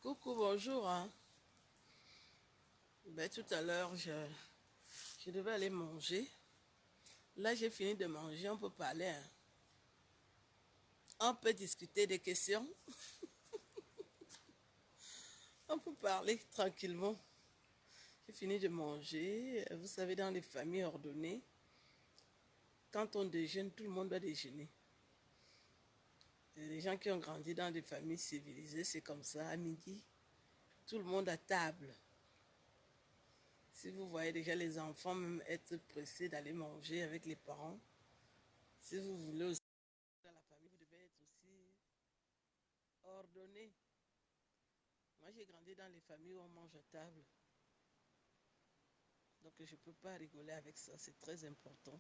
Coucou, bonjour. Tout à l'heure, je devais aller manger. Là, j'ai fini de manger, on peut parler. On peut discuter des questions. On peut parler tranquillement. J'ai fini de manger. Vous savez, dans les familles ordonnées, quand on déjeune, tout le monde doit déjeuner. Et les gens qui ont grandi dans des familles civilisées, c'est comme ça. À midi, tout le monde à table. Si vous voyez déjà les enfants même être pressés d'aller manger avec les parents, si vous voulez aussi dans la famille, vous devez être aussi ordonné. Moi, j'ai grandi dans les familles où on mange à table. Donc, je ne peux pas rigoler avec ça. C'est très important.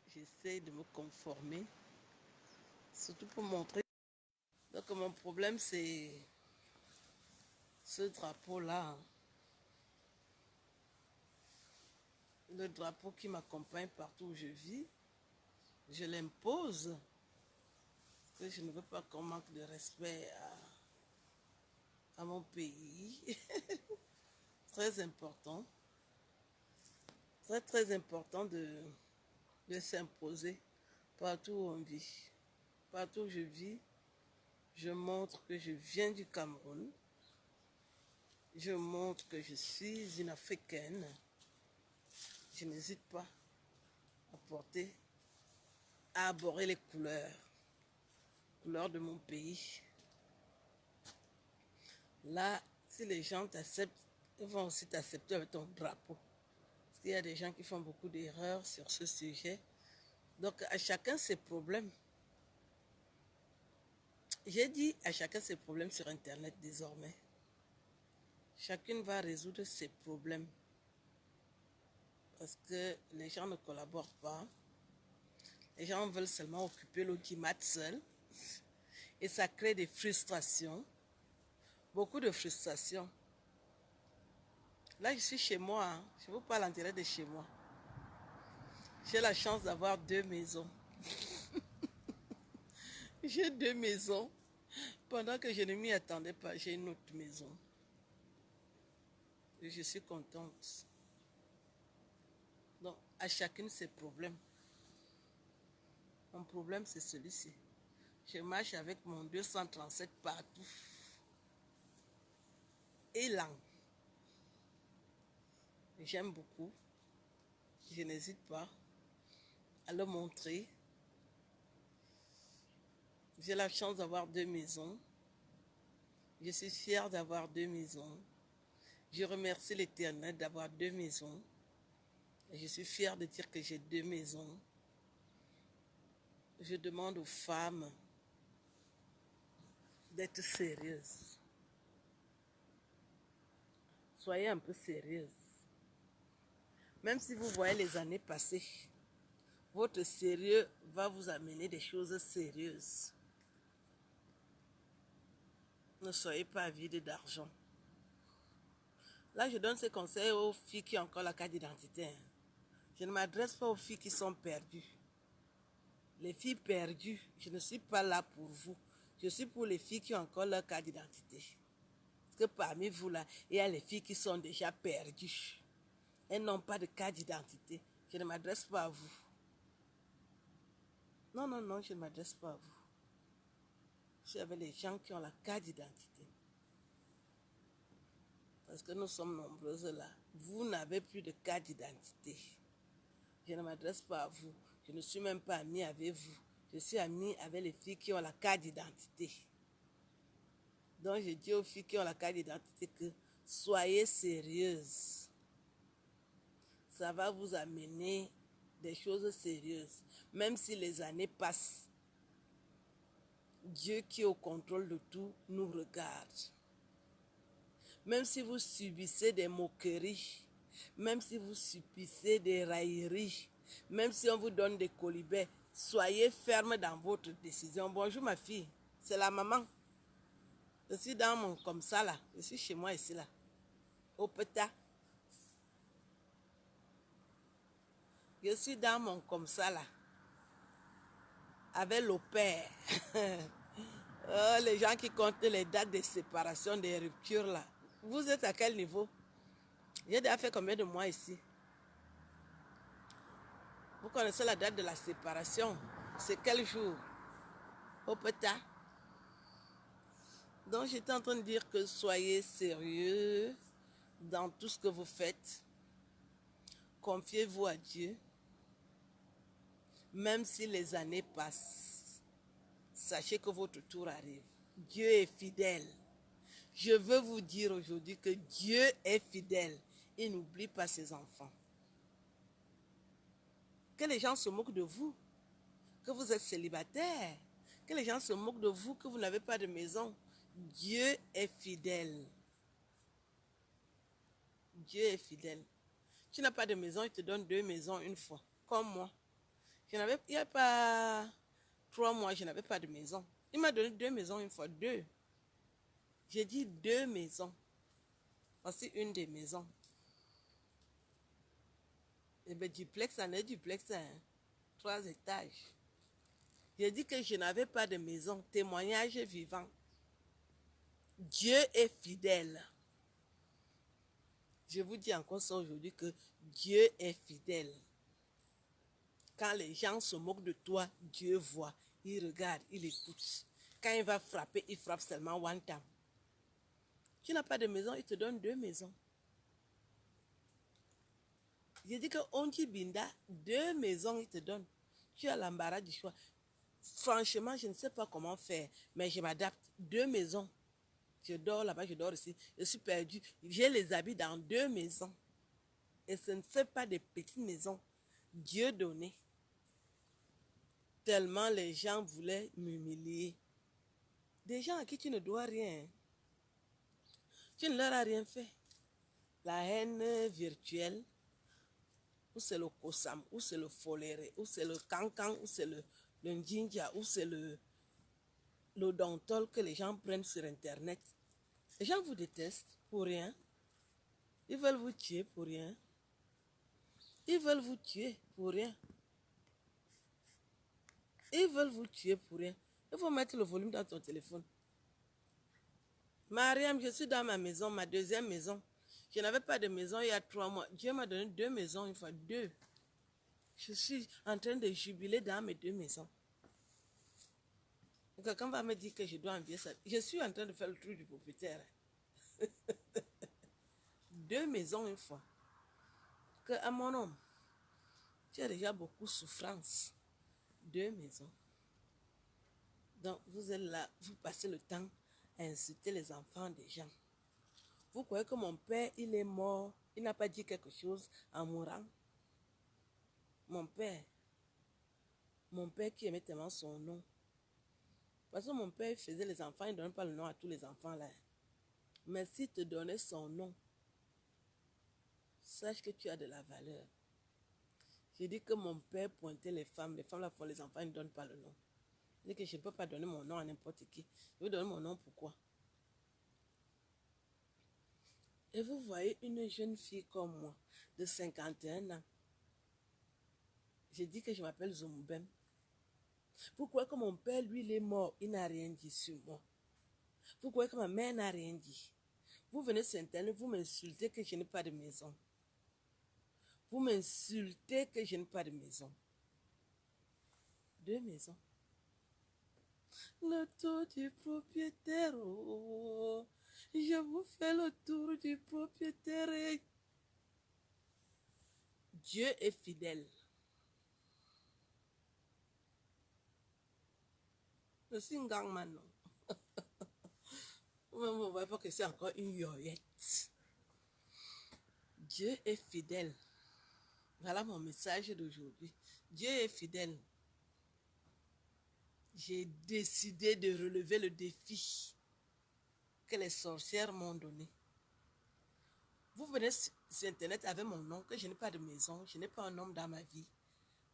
J'essaie de me conformer, surtout pour montrer. Donc, mon problème, c'est ce drapeau-là. Le drapeau qui m'accompagne partout où je vis. Je l'impose. Parce que je ne veux pas qu'on manque de respect à mon pays. Très important. Très, très important de s'imposer partout où on vit. Partout où je vis, je montre que je viens du Cameroun. Je montre que je suis une Africaine. Je n'hésite pas à porter, à aborder les couleurs de mon pays. Là, si les gens t'acceptent, ils vont aussi t'accepter avec ton drapeau. Parce qu'il y a des gens qui font beaucoup d'erreurs sur ce sujet. Donc, à chacun ses problèmes. J'ai dit à chacun ses problèmes sur Internet désormais. Chacune va résoudre ses problèmes. Parce que les gens ne collaborent pas. Les gens veulent seulement occuper l'audimat seul. Et ça crée des frustrations. Beaucoup de frustrations. Là, je suis chez moi. Je vous parle en direct de chez moi. J'ai la chance d'avoir 2 maisons. J'ai 2 maisons. Pendant que je ne m'y attendais pas, j'ai une autre maison. Et je suis contente. Donc, à chacune ses problèmes. Mon problème, c'est celui-ci. Je marche avec mon 237 partout. Élan. J'aime beaucoup. Je n'hésite pas à le montrer. J'ai la chance d'avoir 2 maisons. Je suis fière d'avoir 2 maisons. Je remercie l'Éternel d'avoir 2 maisons. Et je suis fière de dire que j'ai 2 maisons. Je demande aux femmes d'être sérieuses. Soyez un peu sérieuses. Même si vous voyez les années passer, votre sérieux va vous amener des choses sérieuses. Ne soyez pas avide d'argent. Là, je donne ces conseils aux filles qui ont encore la carte d'identité. Je ne m'adresse pas aux filles qui sont perdues. Les filles perdues, je ne suis pas là pour vous. Je suis pour les filles qui ont encore leur carte d'identité. Parce que parmi vous là, il y a les filles qui sont déjà perdues. Elles n'ont pas de carte d'identité. Je ne m'adresse pas à vous. Non, non, non, je ne m'adresse pas à vous. Je suis avec les gens qui ont la carte d'identité. Parce que nous sommes nombreuses là. Vous n'avez plus de carte d'identité. Je ne m'adresse pas à vous. Je ne suis même pas amie avec vous. Je suis amie avec les filles qui ont la carte d'identité. Donc je dis aux filles qui ont la carte d'identité que soyez sérieuses. Ça va vous amener des choses sérieuses. Même si les années passent, Dieu qui est au contrôle de tout nous regarde. Même si vous subissez des moqueries, même si vous subissez des railleries, même si on vous donne des colibets, soyez ferme dans votre décision. Bonjour ma fille, c'est la maman. Je suis dans mon comme ça là, je suis chez moi ici là, au Peta. Je suis dans mon comme ça là, avec le père. Les gens qui comptent les dates de séparation, des ruptures là. Vous êtes à quel niveau? J'ai déjà fait combien de mois ici? Vous connaissez la date de la séparation? C'est quel jour? Au pétard. Donc j'étais en train de dire que soyez sérieux dans tout ce que vous faites. Confiez-vous à Dieu. Même si les années passent, sachez que votre tour arrive. Dieu est fidèle. Je veux vous dire aujourd'hui que Dieu est fidèle. Il n'oublie pas ses enfants. Que les gens se moquent de vous, que vous êtes célibataire, que les gens se moquent de vous, que vous n'avez pas de maison. Dieu est fidèle. Dieu est fidèle. Tu n'as pas de maison, il te donne 2 maisons une fois, comme moi. Il n'y a pas 3 mois, je n'avais pas de maison. Il m'a donné 2 maisons une fois, 2. J'ai dit 2 maisons. Voici une des maisons. Et bien, duplex, en est duplex, hein? 3 étages. J'ai dit que je n'avais pas de maison. Témoignage vivant. Dieu est fidèle. Je vous dis encore ça aujourd'hui que Dieu est fidèle. Quand les gens se moquent de toi, Dieu voit. Il regarde, il écoute. Quand il va frapper, il frappe seulement one time. Tu n'as pas de maison, il te donne 2 maisons. J'ai dit que Onji Binda, 2 maisons, il te donne. Tu as l'embarras du choix. Franchement, je ne sais pas comment faire, mais je m'adapte. 2 maisons. Je dors là-bas, je dors ici. Je suis perdue. J'ai les habits dans 2 maisons. Et ce ne fait pas des petites maisons. Dieu donné. Tellement les gens voulaient m'humilier. Des gens à qui tu ne dois rien. Tu ne leur as rien fait. La haine virtuelle, ou c'est le kosam, ou c'est le foléré, ou c'est le cancan, ou c'est le njinja, ou c'est le dontol que les gens prennent sur Internet. Les gens vous détestent pour rien. Ils veulent vous tuer pour rien. Ils veulent vous tuer pour rien. Ils veulent vous tuer pour rien. Il faut mettre le volume dans ton téléphone. Mariam, je suis dans ma maison, ma 2e maison. Je n'avais pas de maison il y a 3 mois. Dieu m'a donné 2 maisons, une fois 2. Je suis en train de jubiler dans mes 2 maisons. Quelqu'un va me dire que je dois envier ça. Je suis en train de faire le truc du propriétaire. 2 maisons une fois. Que à mon homme, tu as déjà beaucoup de souffrance. 2 maisons. Donc vous êtes là, vous passez le temps à insulter les enfants des gens. Vous croyez que mon père, il est mort, il n'a pas dit quelque chose en mourant? Mon père qui aimait tellement son nom. Parce que mon père faisait les enfants, il ne donnait pas le nom à tous les enfants là. Mais s'il te donnait son nom, sache que tu as de la valeur. J'ai dit que mon père pointait les femmes là font les enfants, ils ne donnent pas le nom. Il dit que je ne peux pas donner mon nom à n'importe qui. Je vais donner mon nom pourquoi? Et vous voyez une jeune fille comme moi, de 51 ans. J'ai dit que je m'appelle Zoumoubem. Pourquoi que mon père, lui, il est mort, il n'a rien dit sur moi? Vous croyez que ma mère n'a rien dit? Vous venez sur Internet, vous m'insultez que je n'ai pas de maison. Vous m'insultez que je n'ai pas de maison. 2 maisons. Le tour du propriétaire. Oh, je vous fais le tour du propriétaire. Dieu est fidèle. Je suis un gangman, non? Vous ne voyez pas que c'est encore une yoyette. Dieu est fidèle. Voilà mon message d'aujourd'hui. Dieu est fidèle. J'ai décidé de relever le défi que les sorcières m'ont donné. Vous venez sur Internet avec mon nom, que je n'ai pas de maison, je n'ai pas un homme dans ma vie.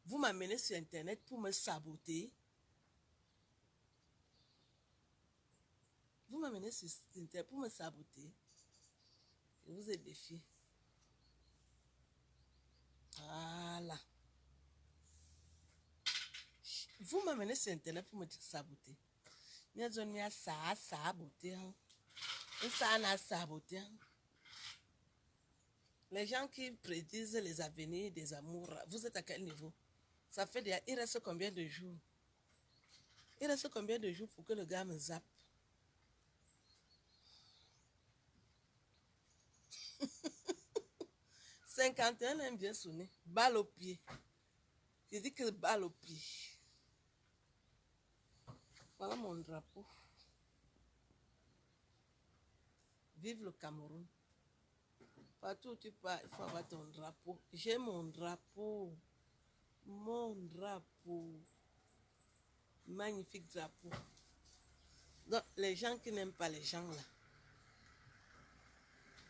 Vous m'amenez sur Internet pour me saboter. Vous m'amenez sur Internet pour me saboter. Je vous ai défié. Voilà. Vous m'amenez sur Internet pour me saboter. Les gens qui prédisent les avenirs des amours, vous êtes à quel niveau? Ça fait déjà, il reste combien de jours? Il reste combien de jours pour que le gars me zappe? « 51 aime bien sonner. Balle au pied. Je dis que balle au pied. Voilà mon drapeau. Vive le Cameroun. Partout où tu pars, il faut avoir ton drapeau. J'ai mon drapeau. Mon drapeau. Magnifique drapeau. Donc, les gens qui n'aiment pas les gens là,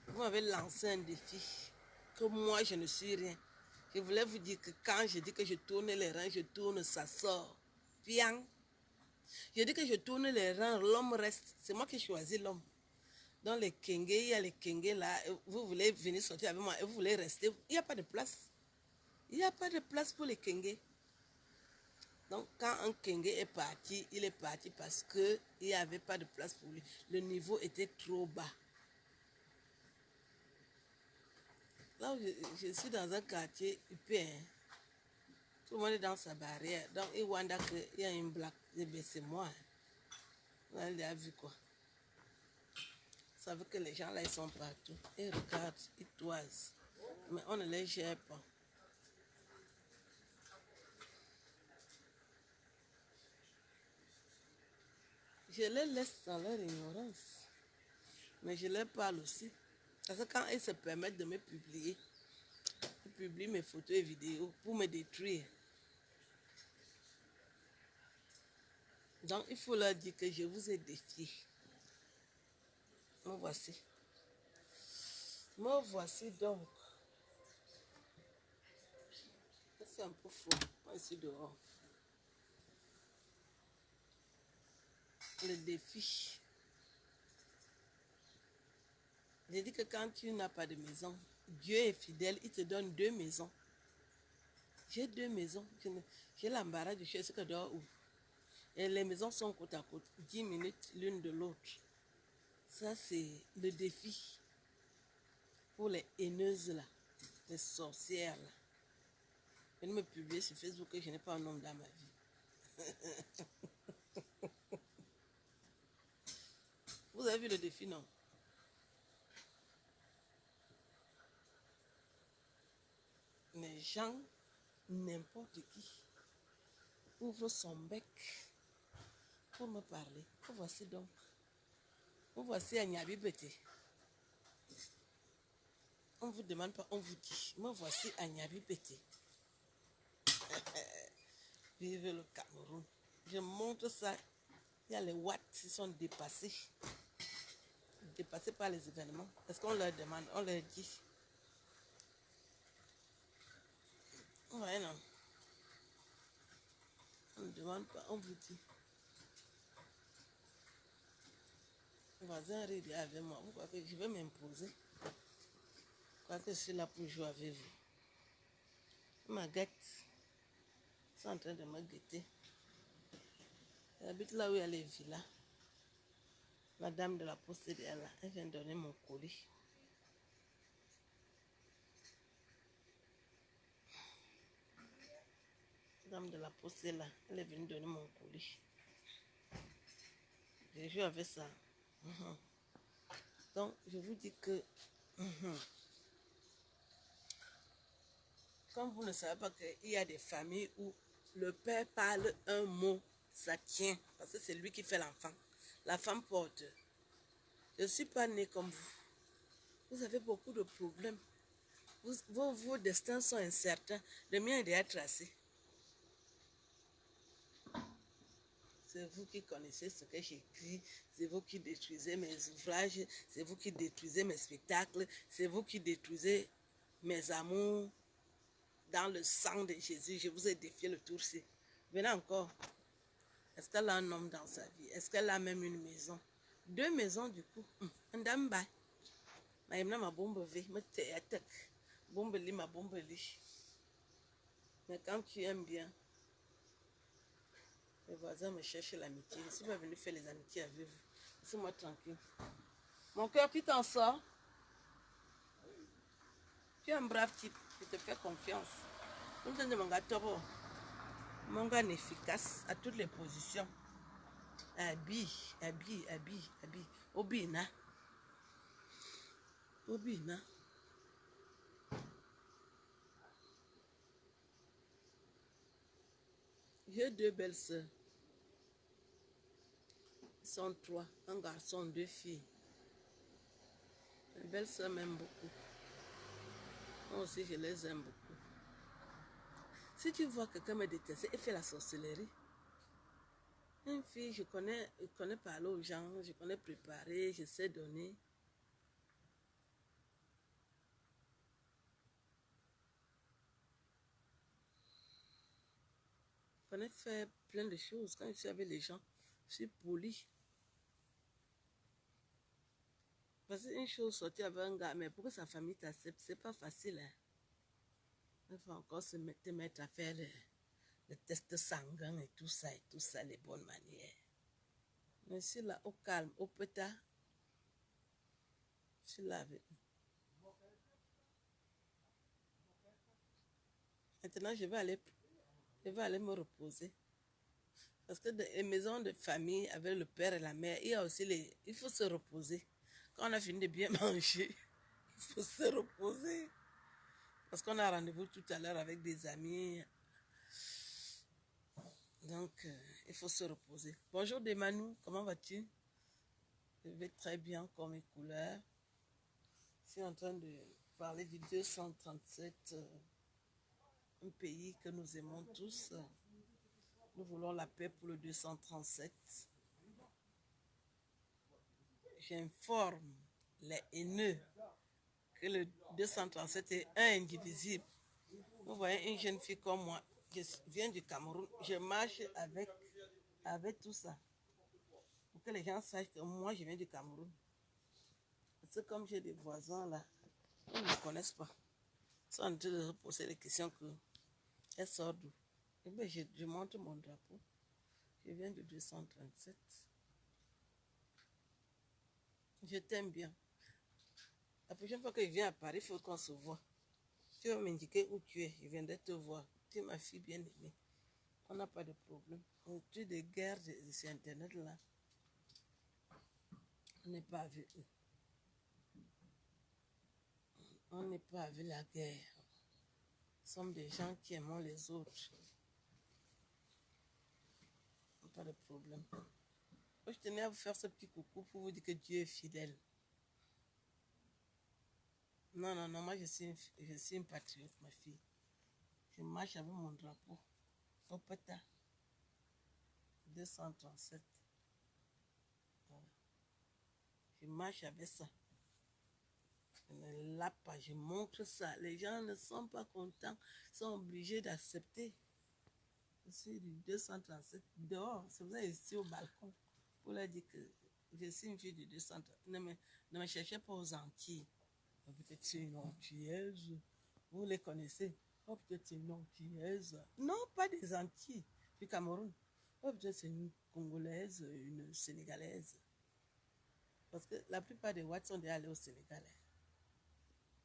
vous m'avez lancé un défi. Que moi, je ne suis rien. Je voulais vous dire que quand je dis que je tourne les reins, je tourne, ça sort. Piang. Je dis que je tourne les reins, l'homme reste. C'est moi qui choisis l'homme. Dans les Kenge, il y a les Kenge là, vous voulez venir sortir avec moi et vous voulez rester. Il n'y a pas de place. Il n'y a pas de place pour les Kenge. Donc, quand un Kenge est parti, il est parti parce qu'il n'y avait pas de place pour lui. Le niveau était trop bas. Là où je suis dans un quartier hyper. Tout le monde est dans sa barrière. Donc, il voit qu'il y a une blague. C'est moi. Là, il a vu quoi? Vous savez que les gens là, ils sont partout. Ils regardent, ils toisent. Mais on ne les gère pas. Je les laisse dans leur ignorance. Mais je leur parle aussi. Parce que quand ils se permettent de me publier, ils publient mes photos et vidéos pour me détruire. Donc, il faut leur dire que je vous ai défié. Me voici. Me voici donc. C'est un peu faux. Moi, ici dehors. Le défi. J'ai dit que quand tu n'as pas de maison, Dieu est fidèle, il te donne 2 maisons. J'ai 2 maisons. J'ai l'embarras du choix, ce que dehors où. Et les maisons sont côte à côte, 10 minutes l'une de l'autre. Ça, c'est le défi pour les haineuses là, les sorcières là. Venez me publier sur Facebook que je n'ai pas un homme dans ma vie. Vous avez vu le défi, non? Les gens, n'importe qui, ouvre son bec pour me parler. Vous voici donc. Vous voici à Nyabi Bete. On ne vous demande pas, on vous dit. Me voici à Nyabi Bete. Vive le Cameroun. Je montre ça. Il y a les watts qui sont dépassés. Dépassés par les événements. Est-ce qu'on leur demande? On leur dit. Ouais, non. On ne demande pas, on vous dit. Le voisin rit avec moi. Vous croyez que je vais m'imposer? Je crois que je suis là pour jouer avec vous. Ma guette. Ils sont en train de me guetter. J'habite là où il y a les villas. La dame de la poste est là. Elle vient donner mon colis. La dame de la poste est là. Elle est venue donner mon colis. J'ai joué avec ça. Donc, je vous dis que comme vous ne savez pas qu'il y a des familles où le père parle un mot, ça tient, parce que c'est lui qui fait l'enfant. La femme porte. Je ne suis pas née comme vous. Vous avez beaucoup de problèmes. Vos destins sont incertains. Le mien est déjà tracé. C'est vous qui connaissez ce que j'écris. C'est vous qui détruisez mes ouvrages. C'est vous qui détruisez mes spectacles. C'est vous qui détruisez mes amours. Dans le sang de Jésus, je vous ai défié le tour-ci. Venez encore. Est-ce qu'elle a un homme dans sa vie? Est-ce qu'elle a même une maison? 2 maisons du coup. Ndamba. Ma bombe V. Bombe li, ma bombe li. Mais quand tu aimes bien, Les voisins me cherchent l'amitié. Je ne suis pas venue faire les amitiés avec vous. Laissez-moi tranquille. Mon cœur, tu t'en sors. Tu es un brave type. Je te fais confiance. Mon gars efficace à toutes les positions. Habille. Obina. J'ai 2 belles sœurs. Ils sont 3. Un garçon, 2 filles. Mes belles sœurs m'aiment beaucoup. Moi aussi, je les aime beaucoup. Si tu vois quelqu'un me détester et fait la sorcellerie, une fille, je connais parler aux gens, je connais préparer, je sais donner. Je connais faire plein de choses. Quand je suis avec les gens, je suis polie. Parce qu'une chose, sortir avec un gars, mais pour que sa famille t'accepte, c'est pas facile. Hein? Il faut encore te mettre à faire le test sanguin et tout ça, les bonnes manières. Mais je suis là, au calme, au pétard. Je suis là avec eux. Maintenant, je vais aller me reposer. Parce que dans les maisons de famille avec le père et la mère, il y a aussi il faut se reposer. Quand on a fini de bien manger, il faut se reposer. Parce qu'on a rendez-vous tout à l'heure avec des amis. Donc, il faut se reposer. Bonjour Demanou, comment vas-tu? Je vais très bien comme mes couleurs. Je suis en train de parler du 237, un pays que nous aimons tous. Nous voulons la paix pour le 237. J'informe les haineux que le 237 est indivisible. Vous voyez une jeune fille comme moi, je viens du Cameroun, je marche avec tout ça. Pour que les gens sachent que moi, je viens du Cameroun. Parce que comme j'ai des voisins là, ils ne me connaissent pas. Ils sont en train de poser des questions que elles sortent d'où. Et bien, je montre mon drapeau. Je viens du 237. Je t'aime bien. La prochaine fois que je viens à Paris, il faut qu'on se voit. Tu vas m'indiquer où tu es. Je viendrai te voir. Tu es ma fille bien-aimée. On n'a pas de problème. Tu es des guerres sur Internet là. On n'est pas avec eux. On n'est pas avec la guerre. Nous sommes des gens qui aiment les autres. Pas de problème. Moi, je tenais à vous faire ce petit coucou pour vous dire que Dieu est fidèle. Non, moi je suis une patriote, ma fille. Je marche avec mon drapeau. Opeta 237. Voilà. Je marche avec ça. Je ne lave pas, je montre ça. Les gens ne sont pas contents, sont obligés d'accepter. Je suis du 237 dehors. C'est pour ça que je suis au balcon. Pour leur dire que je suis une fille du 237. Ne me cherchez pas aux Antilles. Peut-être c'est une Antillaise. Vous les connaissez. Oh, peut-être c'est une Antillaise. Non, pas des Antilles, du Cameroun. Oh, peut-être c'est une Congolaise, une Sénégalaise. Parce que la plupart des Whites sont déjà allés au Sénégal.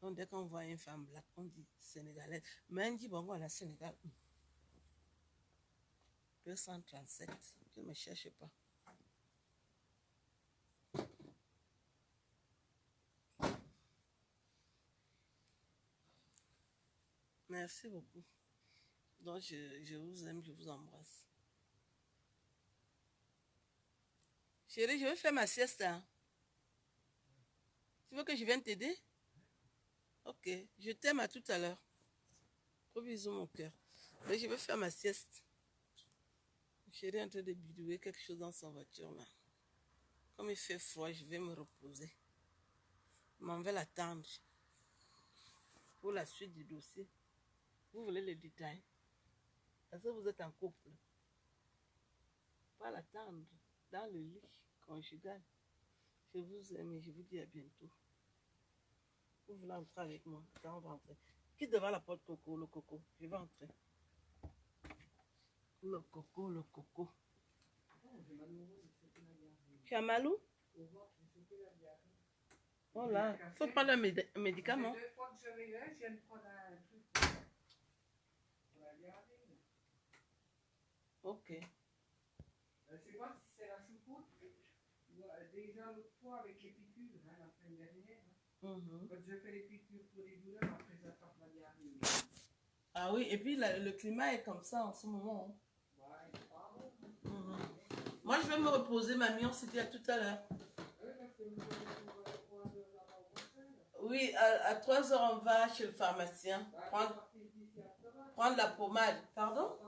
Donc, dès qu'on voit une femme black, on dit Sénégalaise. Mais on dit, bon, voilà, Sénégal. 237. Ne me cherche pas. Merci beaucoup. Donc, je vous aime, je vous embrasse. Chérie, je vais faire ma sieste. Hein? Tu veux que je vienne t'aider? Ok, je t'aime à tout à l'heure. Gros bisous, mon cœur. Mais je vais faire ma sieste. Chérie est en train de bidouiller quelque chose dans sa voiture là. Comme il fait froid, je vais me reposer. Je m'en vais l'attendre. Pour la suite du dossier. Vous voulez les détails? Est-ce que vous êtes en couple? Pas l'attendre. Dans le lit conjugal. Je vous aime et je vous dis à bientôt. Vous voulez entrer avec moi? Quand on va entrer. Quitte devant la porte, Coco, le Coco. Je vais entrer. Le Coco, le Coco. Tu as mal où? Oh là, il faut prendre un médicament. 2 fois que je vais là, je viens de prendre un truc pour la diarrhée. Ok. Je ne sais pas si c'est la choucroute. Déjà l'autre fois avec les piqûres, hein, la semaine dernière. Quand je fais les piqûres pour les douleurs, après j'attrape la diarrhée. Ah oui, et puis le climat est comme ça en ce moment. Ouais, c'est pas bon. Moi, je vais me reposer, mamie, on s'est dit à tout à l'heure. Oui, à 3 heures, on va chez le pharmacien prendre la pommade. Pardon?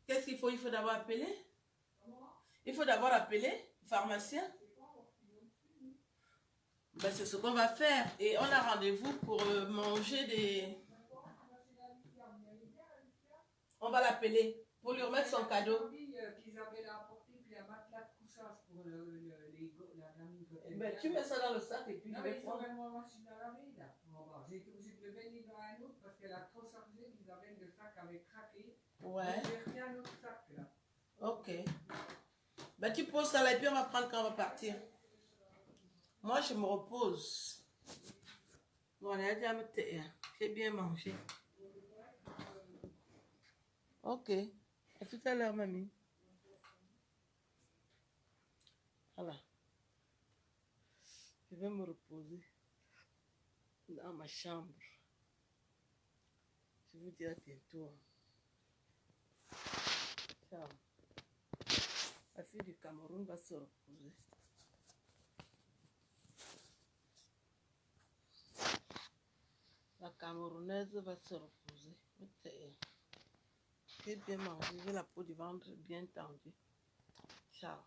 Qu'est-ce qu'il faut? Il faut d'abord appeler? Il faut d'abord appeler le pharmacien? Ben, c'est ce qu'on va faire. Et on a rendez-vous pour manger des... On va l'appeler pour lui remettre son cadeau. Qu'ils avaient apporté puis un matelas de couchage pour la gamine. Ben, tu mets ça dans le sac et puis non, je vais mais prendre. ils ont ma machine à laver là. J'ai été obligée de le mettre dans un autre parce qu'elle a trop chargé. Ils avaient le sac avait craqué. Ouais. J'ai repris un autre sac là. Ok. Ben, tu poses ça là et puis on va prendre quand on va partir. Moi, je me repose. Bon, on a déjà j'ai bien mangé. Ok. À tout à l'heure, mamie. Voilà. Je vais me reposer dans ma chambre. Je vous dis à bientôt. Ciao. La fille du Cameroun va se reposer. La Camerounaise va se reposer. J'ai bien mangé, j'ai la peau du ventre bien tendue. Ciao.